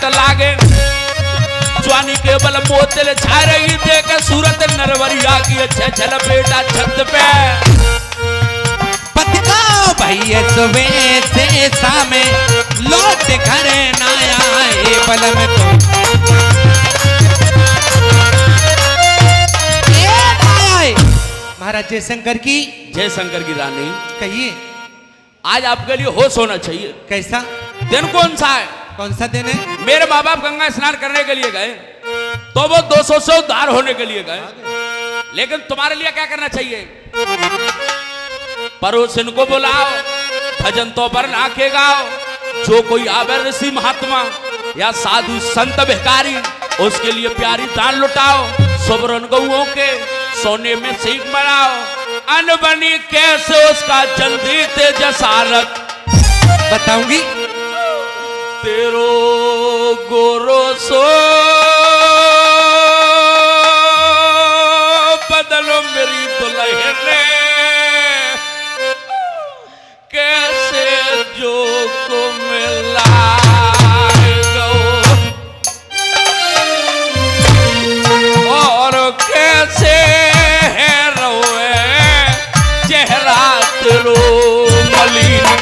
लागे जवानी के बल मोतिल छा रही देख सूरत नरवरिया की अच्छे चल बेटा छत पे पतिका भैया सुबह से सामे लौट घर ना आए बलम को महाराज जयशंकर की रानी कहिए आज आपके लिए होश होना चाहिए। कैसा दिन कौन सा है? कौन सा दिन है? मेरे माँ बाप गंगा स्नान करने के लिए गए तो वो 200 से उद्धार होने के लिए गए, लेकिन तुम्हारे लिए क्या करना चाहिए? पड़ोसन को बुलाओ, भजन तो पर नाके गाओ, जो कोई आवे ऋषि महात्मा या साधु संत भिखारी उसके लिए प्यारी दान लुटाओ, सुबरन गौओं के सोने में सीख बनाओ, अनबनी कैसे उसका जल्दी तेजसारत बताऊंगी। तेरो गोरो सो बदलो मेरी दुल्हन कैसे जो को मिला और कैसे है रोए चेहरा तेरो मलिन।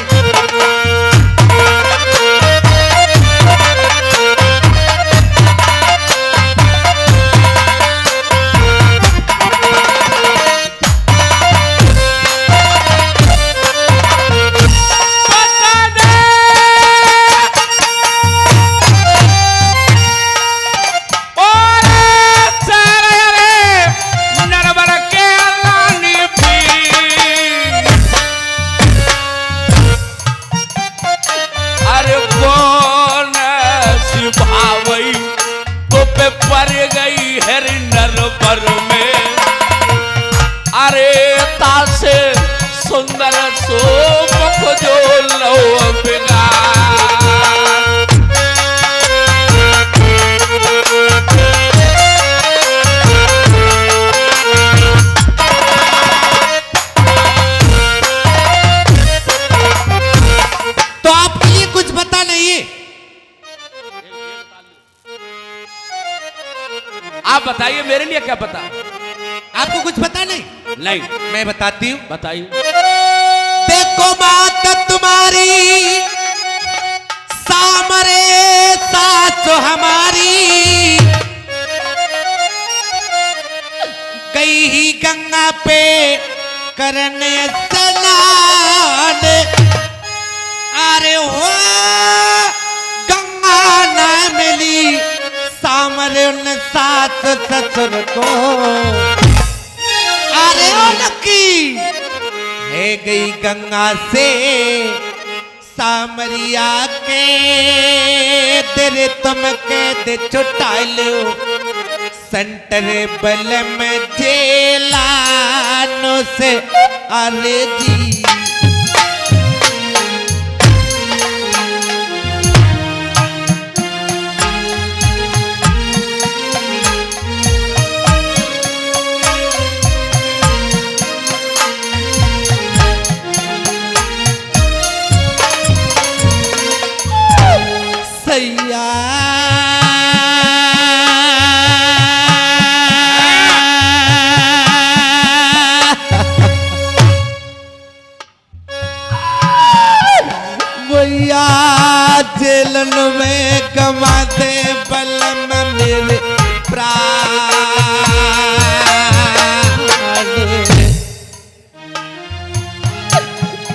सुंदर सो मुख जो लो बिगा तो आपके लिए कुछ बता नहीं? आप बताइए मेरे लिए क्या पता? आपको कुछ पता नहीं? नहीं मैं बताती हूँ। बताइए। देखो बात तुम्हारी सामरे सास हमारी गई ही गंगा पे करने स्नान, अरे हो गंगा ना मिली सामरे उन सास ससुर को, अरे उनकी है गई गंगा से सामरिया के तेरे तुम कहते छुटा लो सेंटर बल में जेलानो से, अरे जी सैया भैया जेलन में कमाते बलम मेरे प्राण,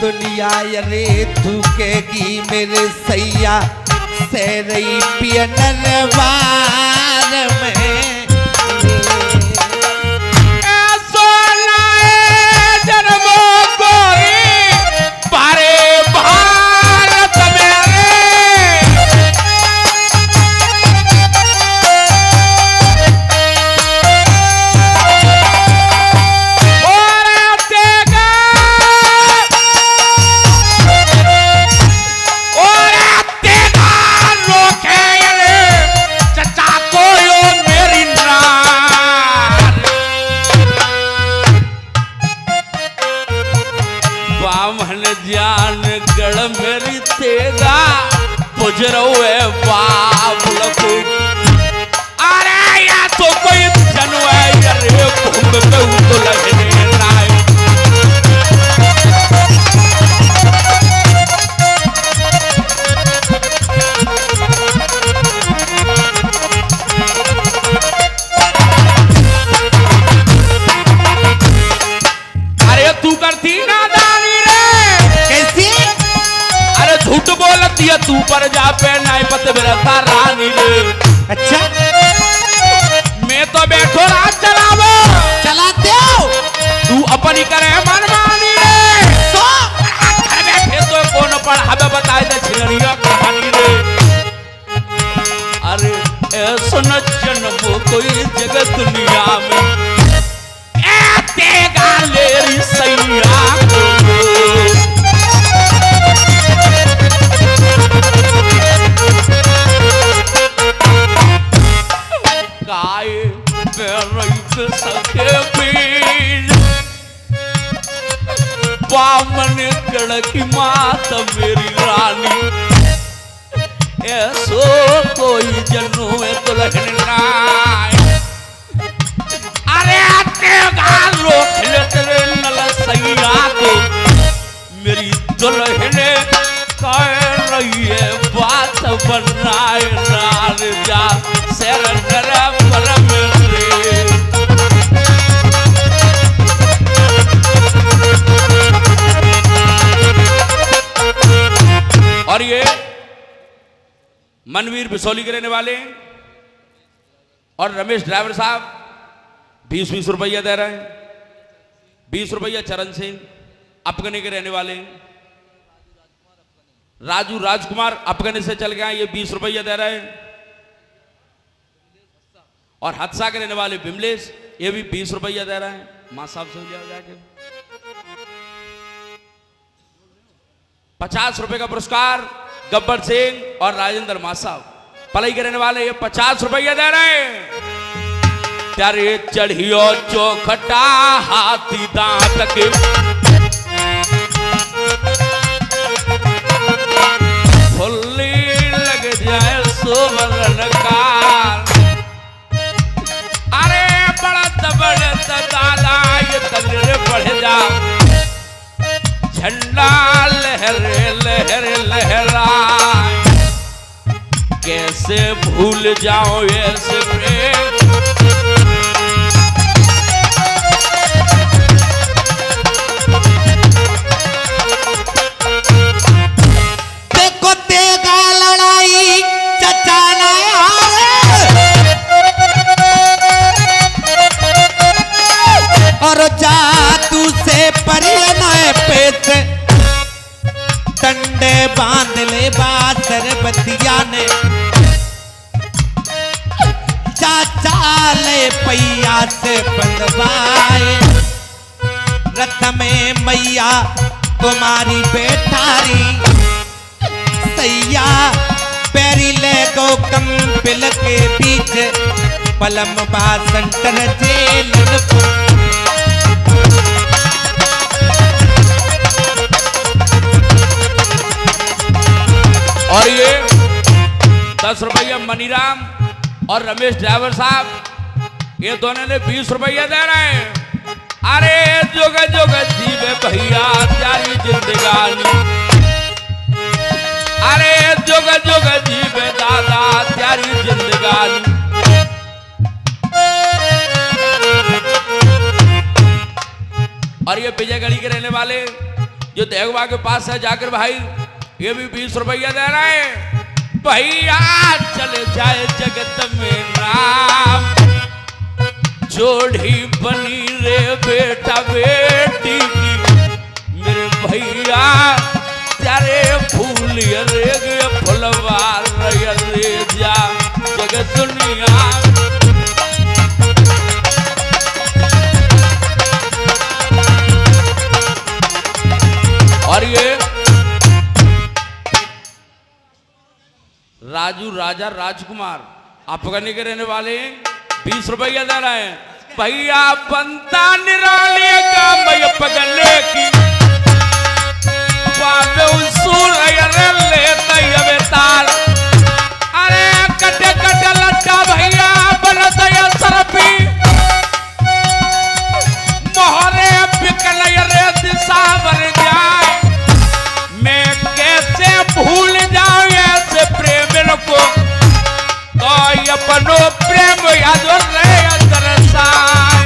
दुनिया रे थूकेगी मेरे सैया से रही पियनर वार में मेरी ऐसा न जन्मो कोई जगत दुनिया में ए तेगा लेरी सैया को काय पे सके पीर बामन गढ़ की मात मेरी रानी ऐसो कोई जन्नो है दुल्हन नाय अरे तेगा रोक ले तेरे नल सैया को मेरी दुल्हन कह रही है बात बनाए नार जा सर नरा परम रे और ये मनवीर बिसौली के रहने वाले और रमेश ड्राइवर साहब 20-20 रुपया दे रहे हैं। 20 रुपया चरण सिंह अपगने के रहने वाले राजू राजकुमार अपगने से चल गए, ये 20 रुपया दे रहे हैं। और हदसा के रहने वाले बिमलेश ये भी 20 रुपया दे रहे हैं। मां साहब से लिया जाके 50 रुपए का पुरस्कार गब्बर सिंह और राजेंद्र मां साहब पलई के रहने वाले ये 50 रुपया दे रहे हैं। तेरे चढ़ियो चौखटा हाथी दांत के फुल्ली लग जाए सोवरन कार अरे बड़ा दादा ये तगड़े बढ़ जा झंडा लहरे लहरे लहराए कैसे भूल जाओ ऐसे प्रेम देखो तेगा लड़ाई चचाना और जादू से परिणय पेश डंडे बांध ले बासर बतिया ने चाचा ले पैया से बंधवाए रथ में मैया तुम्हारी बेटारी सैया पैरी ले गो कंपिल के बीच पलम बासंटर जेल और ये 10 रुपया मनीराम और रमेश ड्राइवर साहब ये दोनों ने 20 रुपया दे रहे हैं। अरे जोग जोग जीवे भैया प्यारी जिंदगानी अरे जोग जोग जीवे दादा प्यारी जिंदगानी और ये विजयगढ़ी के रहने वाले जो देवबा के पास है जाकर भाई ये भी 20 रुपया दे रहे हैं। भैया चले जाए जगत में नाम जोड़ी बनी रे बेटा बेटी की मेरे भैया तेरे फूल रे फुलवार रे जा जगत दुनिया और ये राजू राजा राजकुमार अपगनी के रहने वाले 20 रुपया दे रहे हैं। भैया बनता निराले का मैं पगले की बाबे उसूल ले तय ताल अरे कटे कटे लट्टा भैया बनता या सरपी मोहरे बिकल रे दिशा भर जाए मैं कैसे भूल जाऊं ऐसे प्रेम को तो अपनो प्रेम याद रहे दरसाए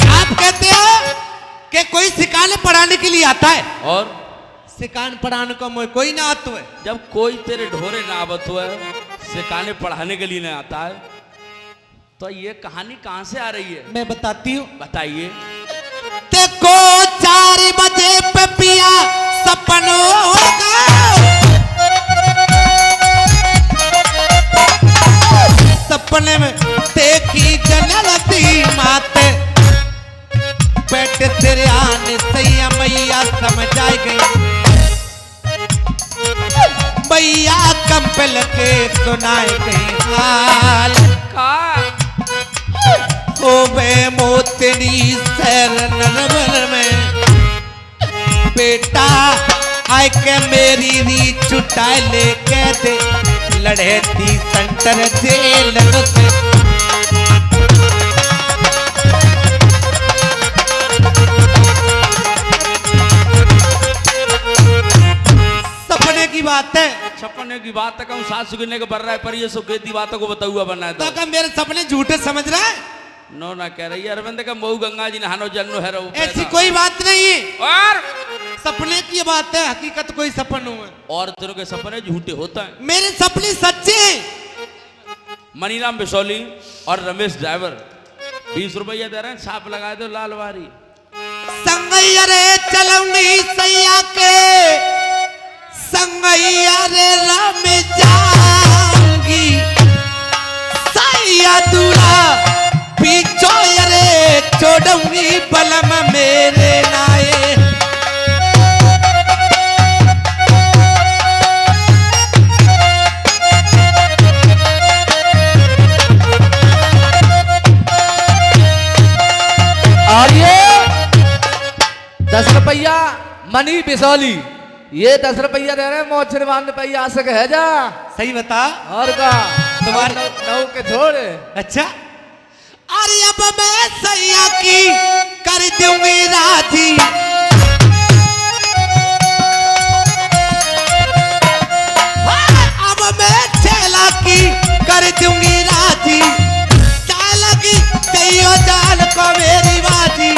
आप कहते हो कि कोई सिखाने पढ़ाने के लिए आता है और सिखाने पढ़ाने को मुझे कोई ना आता है। जब कोई तेरे ढोरे ना आवत हुआ सिखाने पढ़ाने के लिए ना आता है तो ये कहानी कहां से आ रही है मैं बताती हूँ बताइए। देखो 4 बजे पे पिया सपन पल के सुनाए कहीं हाल का ओ बे मोतनी सर नरवर में बेटा आय के मेरी री छुटा ले कह दे लड़े थी सेंटर जेल से सपने की बात है छपने की बात है कहूँ सास सुगने को बढ़ रहा है पर ये सो खेती बातों को बताऊआ बनना है तो क्या मेरे सपने झूठे समझ रहा है नो ना कह रही है अरविंद का मऊ गंगा जी नहानो जन्नो है रहो ऐसी कोई बात नहीं और सपने की बात है हकीकत कोई सपन हुआ और तेरे के सपने झूठे होता है मेरे सपने सच्चे हैं मनीराम बिसौली और रमेश ड्राइवर 20 रुपया दे रहे हैं छाप लगा दो लालवारी संगैया रे चलौनी सैया के संगैया रे राम जाऊंगी सैया दूल्हा पीछो रे छोड़ूंगी बलम मेरे नाये और ये 10 रुपया मनी बिसौली ये 10 रुपया दे रहे हैं मोचर मान रुपया सक है जा सही बता और का तुम्हारे नौ के छोड़े अच्छा अरे अब मैं सैया की कर दूंगी राजी अब मैं छेला की कर दूंगी राजी चाल की दैयो जाल को मेरी बाजी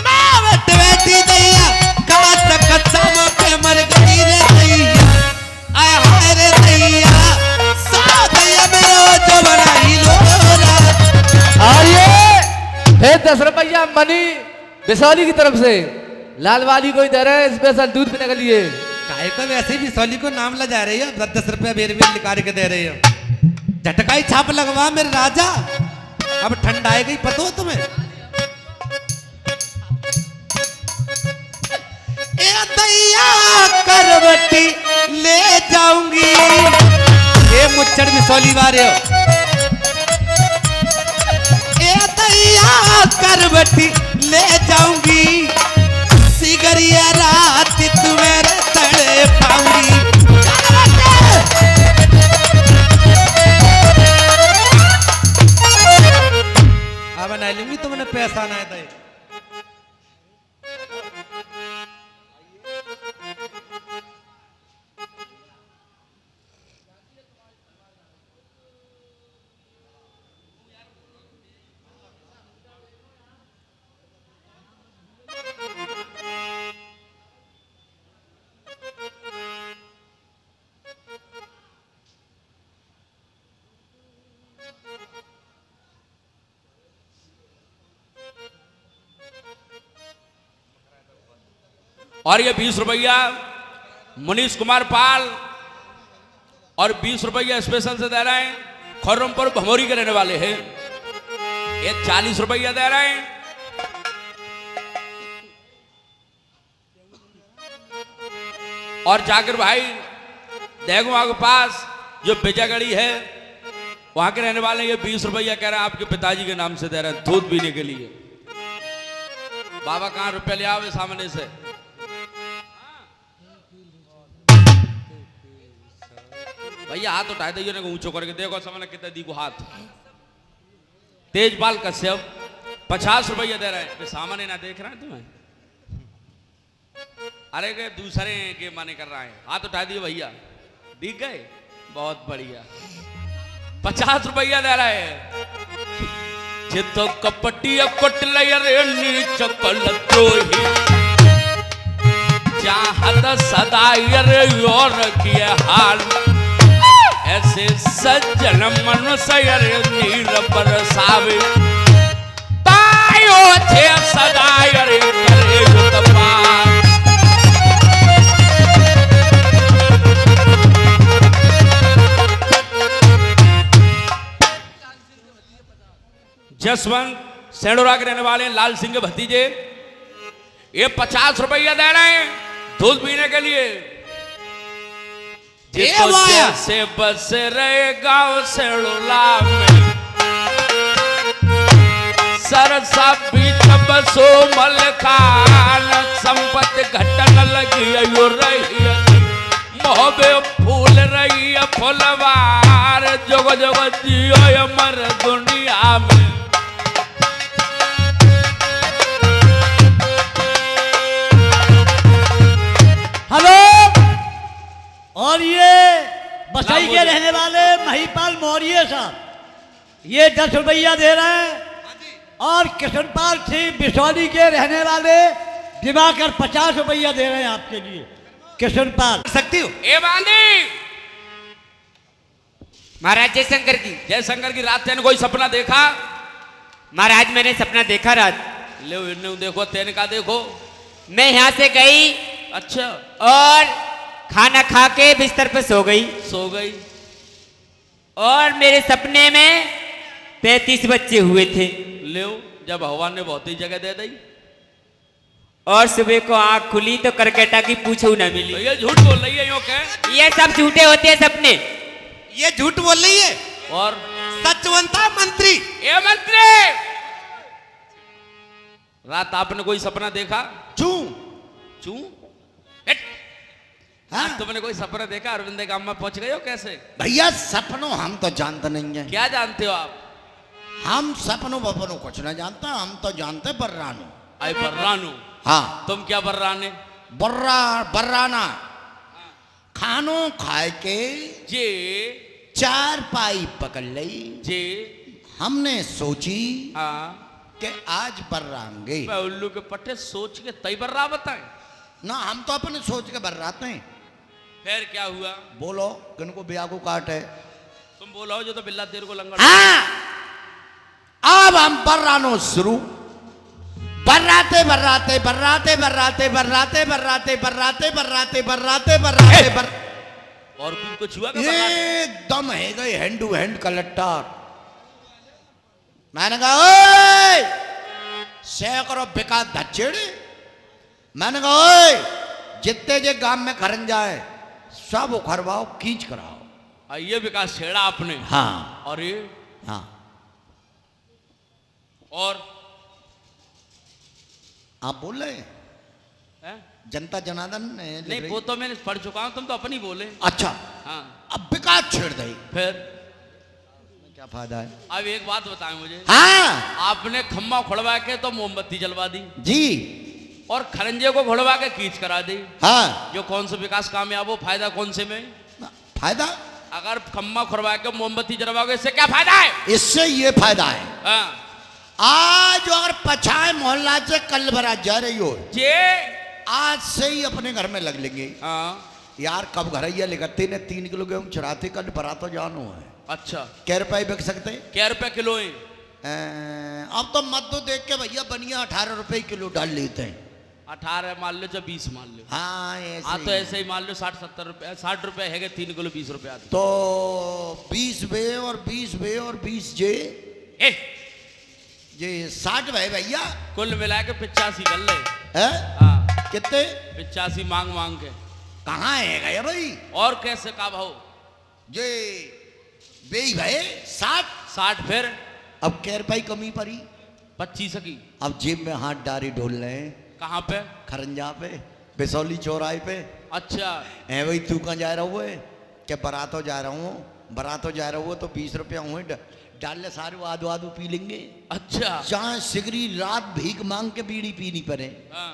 मैं बैठी दैया काट कसम पे मर गई रे दैया आय हाय रे दैया सा दैया मेरो जो बनाई लोरा और ये फिर 10 रुपया मनी बिसौली की तरफ से लाल वाली को ही दे रहे हैं स्पेशल दूध पीने के लिए काहे को वैसे भी सोली को नाम ला जा रही हो 10 रुपया बेर बेर निकाल के दे रही हो झटकाई छाप लगवा मेरे राजा अब ठंड आएगी पता हो तुम्हें ए दैया करवटी ले जाऊंगी ये मुच्छड़ भी सोली वाले हो ए दैया करवटी ले जाऊंगी सिगरिया रात तुम्हारे तड़े पाऊंगी अब बना लूंगी तुमने पैसा ना दे और ये 20 रुपया मनीष कुमार पाल और 20 रुपया स्पेशल से दे रहे हैं खर्रमपुर भमोरी के रहने वाले हैं ये 40 रुपया दे रहे हैं और जाकिर भाई देगुआ के पास जो बेजागढ़ी है वहां के रहने वाले ये 20 रुपया कह रहे हैं आपके पिताजी के नाम से दे रहे हैं दूध पीने के लिए बाबा कहाँ रुपया ले आओ सामने से भैया हाथ उठाए दे ना ऊंचो करके देखो सामने कितना दी को हाथ तेजपाल कश्यप 50 रुपया दे रहे हैं सामने ना देख रहे हैं तुम्हें अरे के दूसरे के माने कर रहा है हाथ उठा दिए भैया दिख गए बहुत बढ़िया 50 रुपया दे रहा है चितो कपटी कटल चपल द्रोही चाहत सदायर और किए हाल ऐसे सज्जन मनुष्य नीर बरसावे तायो थे सदायर करे युतपाल जसवंत सेंडोरा के रहने वाले लाल सिंह के भतीजे ये 50 रुपया दे रहे हैं दूध पीने के लिए ये ए तो वाया। जैसे बस रहे गांव सेड़ुला में सरसा बीच बसो मलखान संपत्ति घटन लगी अयो रही मोहबे फूल रही फुलवार जोग जोग जियो ये मर दुनिया में। हेलो। और ये बसई के बोले। रहने वाले महिपाल मौर्य साहब, ये 10 रुपया दे रहे हैं। और किशनपाल सिंह बिसौली के रहने वाले दिवाकर 50 रुपया दे रहे हैं आपके लिए। किशनपाल सकती हो ए बांधी महाराज जयशंकर की। जयशंकर की रात तेने कोई सपना देखा? महाराज मैंने सपना देखा रात। ले इन्हें देखो तेने का देखो। मैं यहाँ से गई अच्छा और खाना खा के बिस्तर पे सो गई। सो गई और मेरे सपने में 35 बच्चे हुए थे। ले जब भगवान ने बहुत ही जगह दे दी। और सुबह को आंख खुली तो करकटा की पूछू न तो मिली। ये झूठ बोल रही है यूं कह। ये सब झूठे होते हैं सपने। ये झूठ बोल रही है। और सचवंता मंत्री। ए मंत्री रात आपने कोई सपना देखा? चू चू हाँ। तुमने कोई सपना देखा? अरविंद गांव में पहुंच गए हो कैसे? भैया सपनों हम तो जानते नहीं है। क्या जानते हो आप? हम सपनों बपनों कुछ नहीं जानते, हम तो जानते बर्रानो। आई बर्रानू। हाँ तुम क्या बर्राने? बर्राना खानो खाए के जे चार पाई पकड़ ली। जे हमने सोची हाँ कि आज बर्राएंगे। मैं उल्लू के पट्टे सोच के तई बर्रा बताए ना, हम तो अपने सोच के बर्राते हैं। फिर क्या हुआ? बोलो किनको ब्याह को काट है। तुम बोलो जो तो बिल्ला तेरे को लंगड़। हाँ अब हम बर्रानो शुरू। बर्राते बर्राते बर्राते बर्राते बर्राते बर्राते बर्राते बर्राते बर्राते बर्राते बर और कुछ हुआ क्या बर्राने? एकदम है गए हैंड टू हैंड कलेक्टर। मैंने कहा ओए सैकड़ों बेकार धच्चेड़े। मैंने कहा ओए जितने जे गांव में खरन जाए सब उखरवाओ खींच कराओ। ये विकास छेड़ा आपने। हाँ और ये हाँ और आप बोल रहे हैं है? जनता जनार्दन ने लिख नहीं रही। वो तो मैंने पढ़ चुका हूं, तुम तो अपनी बोले। अच्छा हाँ अब विकास छेड़ दे फिर क्या फायदा है। अब एक बात बताएं मुझे। हाँ आपने खम्मा खुड़वा के तो मोमबत्ती जलवा दी जी और खरंजे को खुड़वा के खींच करा दी। हाँ जो कौन सा विकास कामयाब हो? फायदा कौन से में? फायदा अगर खम्मा खुड़वा के मोमबत्ती जलवाओगे इससे क्या फायदा है? इससे ये फायदा है हाँ आज और पछाए मोहल्ला से कल भरा जा रही हो जे आज से ही अपने घर में लग लेंगे। हाँ यार कब घरैया लेगते ने 3 किलो गेहूं चढ़ाते कल भरा तो जानो है। अच्छा क्या रुपए बिक सकते हैं? क्या रुपए किलो है? अब तो मत तो देख के भैया बनिया 18 रुपए किलो डाल लेते हैं। 18 मान लो, चाहे 20 मान लो। हाँ ऐसे हाँ तो ही। ऐसे ही मान लो 60-70 रुपए, 60 रुपए है 3 किलो 20 रुपए आते। तो 20 बे और 20 बे और 20 जे ये 60 भाई भैया कुल मिला के 85 कर ले। है हाँ कितने 85 मांग मांग के। कहाँ है गया भाई और कैसे का भाव? ये बेई भाई 60 60 फिर अब क्या रुपए कमी पड़ी 25 की। अब जेब में हाथ डारी ढोल रहे हैं कहाँ पे? खरंजा पे बिसौली चौराहे पे। अच्छा है भाई तू कहाँ जा रहा हुआ है? क्या बरातो जा रहा हूँ बरातो जा रहा हुआ तो 20 रुपया हुए डाल ले सारे आदू आदू पी लेंगे। अच्छा चाहे सिगरी रात भीख मांग के बीड़ी पीनी पड़े हाँ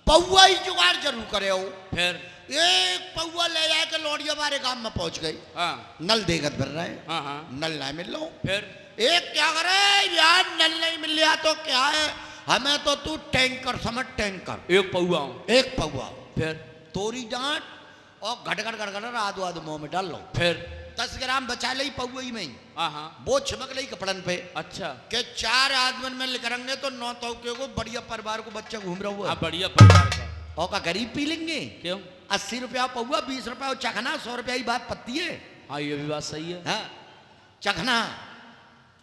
पौवा ही जुगाड़ जरूर करे हो। फिर एक पौवा ले जाके लौड़िया हमारे गांव में पहुंच गई। हाँ नल देखत भर रहे हाँ हाँ नल नहीं मिल रहा फिर एक क्या करे यार नल नहीं मिल रहा तो क्या है हमें तो तू टैंकर समझ टैंकर एक पौआ हूँ। एक पौवा फिर तोरी डांट और घटघट घटघट आदू आदू मुंह में डाल लो फिर 10 ग्राम बचा ली पौवा ही में ही हाँ हाँ वो छिमक ली कपड़न पे अच्छा के 4 आदमी में लिखेंगे तो 9 तौके को बढ़िया परिवार को बच्चा घूम रहा हुआ हाँ बढ़िया परिवार का। और का गरीब पी लेंगे क्यों? 80 रुपया पौवा 20 रुपया चखना 100 रुपया ही बात पत्ती है। हाँ ये भी बात सही है। हाँ चखना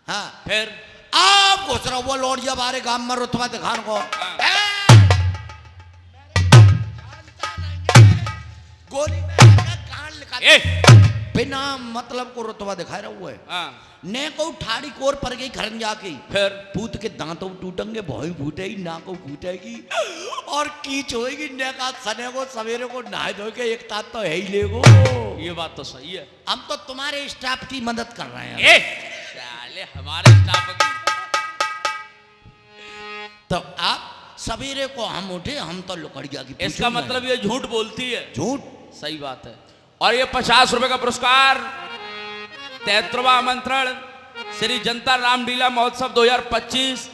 हाँ फिर आप घुस रहा हुआ लौड़िया बारे गांव में रुतबा दिखान को गोली में कान ए बिना मतलब को रुतबा दिखा रहा हुआ है। हाँ, ने को ठाड़ी कोर पर गई घरन जाके फिर पूत के दांतों टूटेंगे, भौई फूटेगी, ना को फूटेगी और कीच होएगी। ने का सने को सवेरे को नहा धो के एक तात तो है ही लेगो। ये बात तो सही है। हम तो तुम्हारे स्टाफ की मदद कर रहे हैं। ए साले हमारे स्टाफ की तो आप सवेरे को हम उठे, हम तो लुकड़िया की इसका मतलब ये झूठ बोलती है। झूठ। सही बात है। और ये 50 रुपए का पुरस्कार 73वां आमंत्रण श्री जनता रामलीला महोत्सव 2025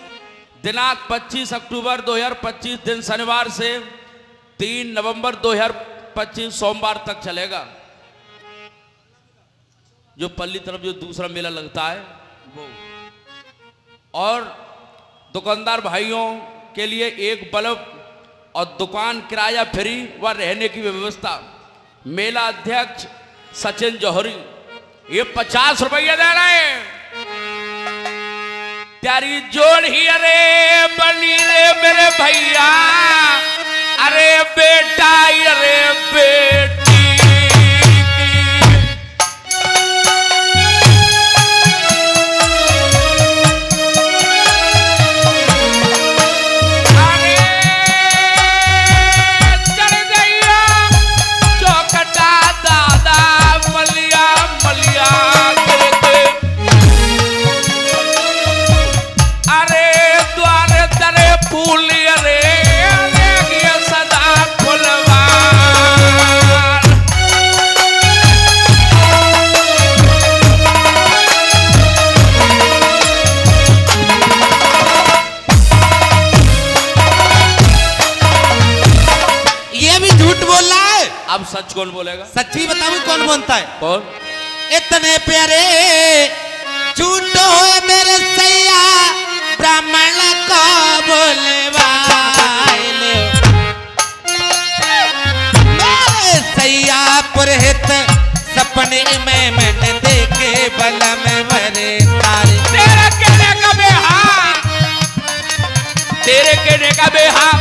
दिनांक 25 अक्टूबर 2025 दिन शनिवार से 3 नवंबर 2025 सोमवार तक चलेगा। जो पल्ली तरफ जो दूसरा मेला लगता है वो। और दुकानदार भाइयों के लिए एक बल्ब और दुकान किराया फ्री व रहने की व्यवस्था। मेला अध्यक्ष सचिन जौहरी ये 50 रुपया दे रहे हैं। प्यारी जोड़ ही अरे बनी रे मेरे भैया, अरे बेटा अरे बेटी अब सच कौन बोलेगा? सच्ची बताऊं कौन बोलता है? कौन? इतने प्यारे झूठ होए मेरे सैया ब्राह्मण को बोले वाले मेरे सैया पुरहित सपने में मैंने देखे बलम भरे तारे। तेरे कहने का बेहार, तेरे कहने का बेहार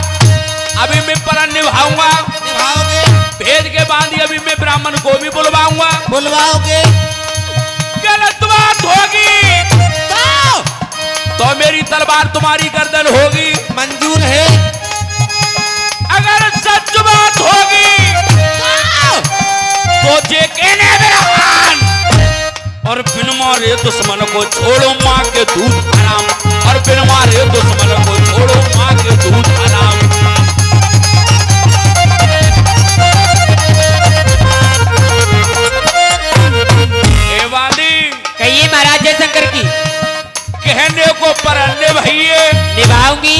अभी मैं परण निभाऊंगा। निभाओगे? भेज के बांधी अभी मैं ब्राह्मण को भी बुलवाऊंगा। बुलवाओगे? गलत बात होगी तो मेरी तलवार तुम्हारी गर्दन होगी। मंजूर है? अगर सच बात होगी तो जे कहने और बिन मारे दुश्मन को छोड़ो माँ के दूध हराम, और बिन मारे दुश्मन को छोड़ो माँ के दूध हराम। कहिए महाराज जयशंकर की। कहने को परन्ने भैये निभाऊंगी।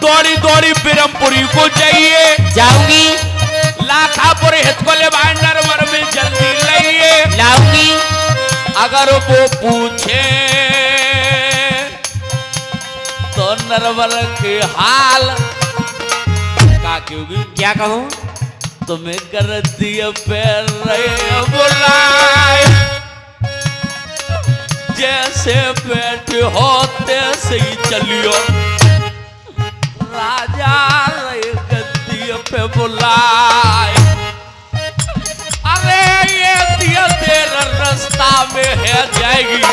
दौड़ी दौड़ी बिरमपुरी को जाइए, जाऊंगी। लाखापुर हित को ले नरवर में जल्दी लाइए, लाऊंगी। अगर वो पूछे तो नरवर के हाल का क्योंकि क्या कहूँ? तुम्हें कर दिया पैर रहे बुलाए, जैसे बैठे होते से ही चलियो, राजा रे गद्दी पे बुलाए। अरे ये दिया तेरा रास्ता में है जाएगी,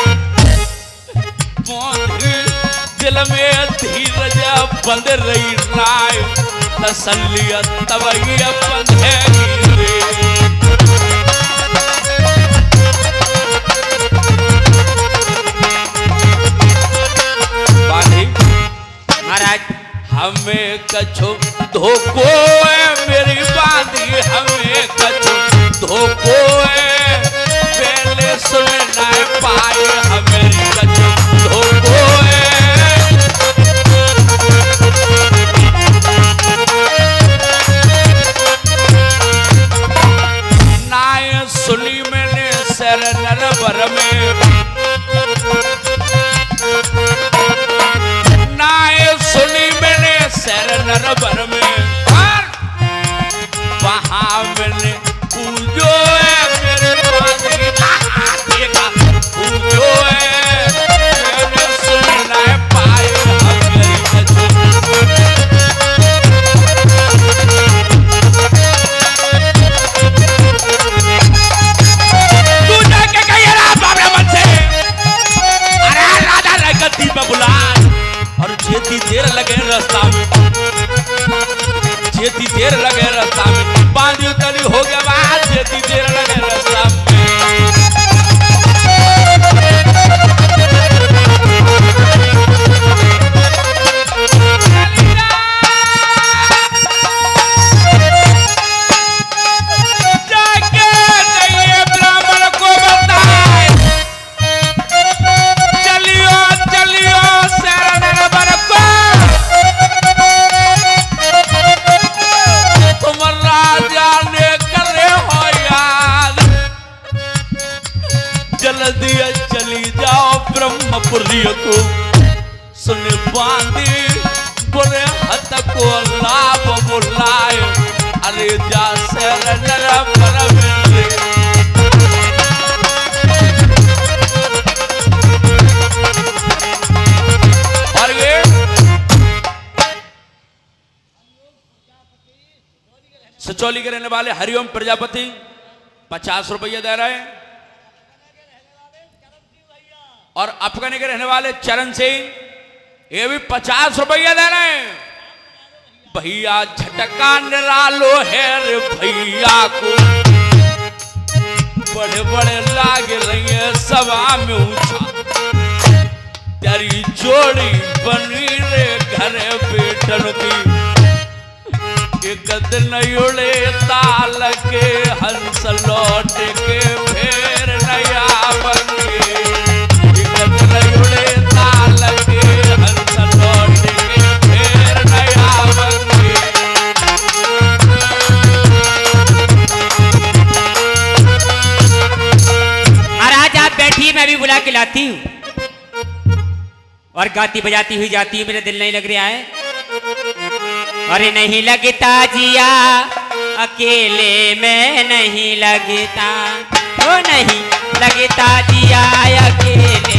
दिल में धीरज बंद रही राय, तसल्लियत तब ये बंधेगी रे। महाराज हमें कछो धोको है मेरी बांधी, हमें कछो धोको है पहले सुन ना पाए, हमें कछो धोको है। नाय सुनी मैंने सर नरबर में, सुनी मैंने सैर नरबर में, वहां मैंने पूजो है मेरे पूजो है, मैंने सुनना है पाए मुरलिया को सुन बांधी बुरे हत को लाभ बुलाए अरे जा से नरा पर मिले और ये सचौली के रहने वाले हरिओम प्रजापति 50 रुपये दे रहे हैं और अफगानी के रहने वाले चरण सिंह ये भी 50 रुपये दे रहे हैं। भैया झटका निरालो है रे भैया को बड़े बड़े लाग रही है सभा में ऊंचा तेरी जोड़ी बनी रे घर बेटन की एक दिन उड़े ताल के हंस लौट के फेर नया बने एक दिन उड़े ताल के हंस लौट के फेर नया बने। महाराज आप बैठिए मैं भी बुला के लाती हूँ और गाती बजाती हुई जाती है। मेरा दिल नहीं लग रहा है। अरे नहीं लगता जिया अकेले में नहीं लगता ओ नहीं लगता जिया अकेले